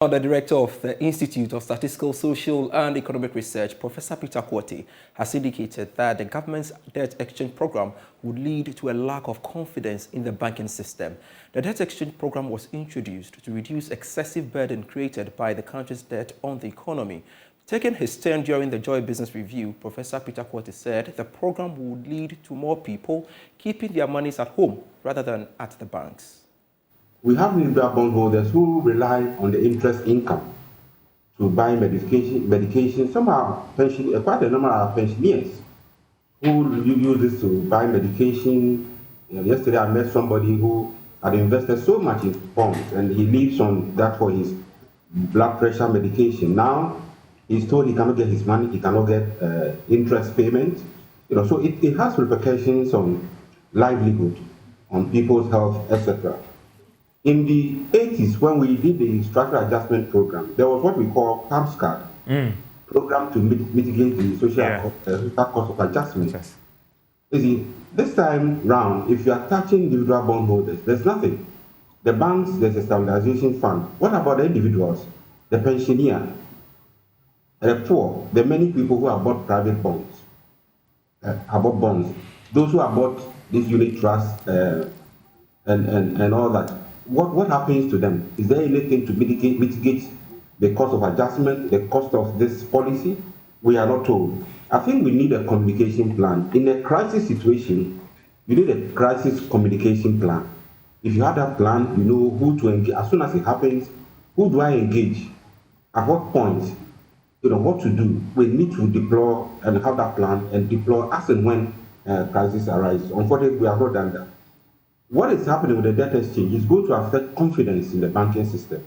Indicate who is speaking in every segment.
Speaker 1: The director of the Institute of Statistical, Social and Economic Research, Professor Peter Quartey, has indicated that the government's debt exchange program would lead to a lack of confidence in the banking system. The debt exchange program was introduced to reduce excessive burden created by the country's debt on the economy. Taking his turn during the Joy Business Review, Professor Peter Quartey said the program would lead to more people keeping their monies at home rather than at the banks.
Speaker 2: We have individual bondholders who rely on the interest income to buy medication. Some are quite a number are pensioners who use this to buy medication. Yesterday I met somebody who had invested so much in bonds and he lives on that for his blood pressure medication. Now he's told he cannot get his money, he cannot get interest payment. So it has repercussions on livelihood, on people's health, etc. In the 80s, when we did the structural adjustment program, there was what we call PAMS card program to mitigate the social cost of adjustment. Yes. You see, this time round, if you are touching individual bondholders, there's nothing. The banks, there's a stabilization fund. What about the individuals, the pensioner, the poor, the many people who have bought private bonds, those who have bought this unit trust and all that? What happens to them? Is there anything to mitigate the cost of adjustment, the cost of this policy? We are not told. I think we need a communication plan. In a crisis situation, you need a crisis communication plan. If you have that plan, you know who to engage. As soon as it happens, who do I engage? At what point? What to do. We need to deploy and have that plan and deploy as and when crisis arises. Unfortunately, we have not done that. What is happening with the debt exchange is going to affect confidence in the banking system.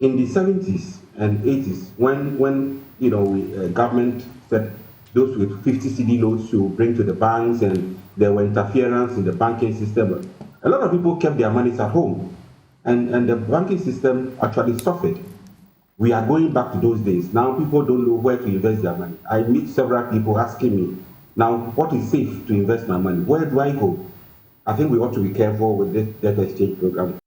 Speaker 2: In the 70s and 80s, when government said those with 50 CD notes to bring to the banks and there were interference in the banking system, a lot of people kept their monies at home and the banking system actually suffered. We are going back to those days. Now people don't know where to invest their money. I meet several people asking me, now what is safe to invest my money? Where do I go? I think we ought to be careful with this debt exchange program.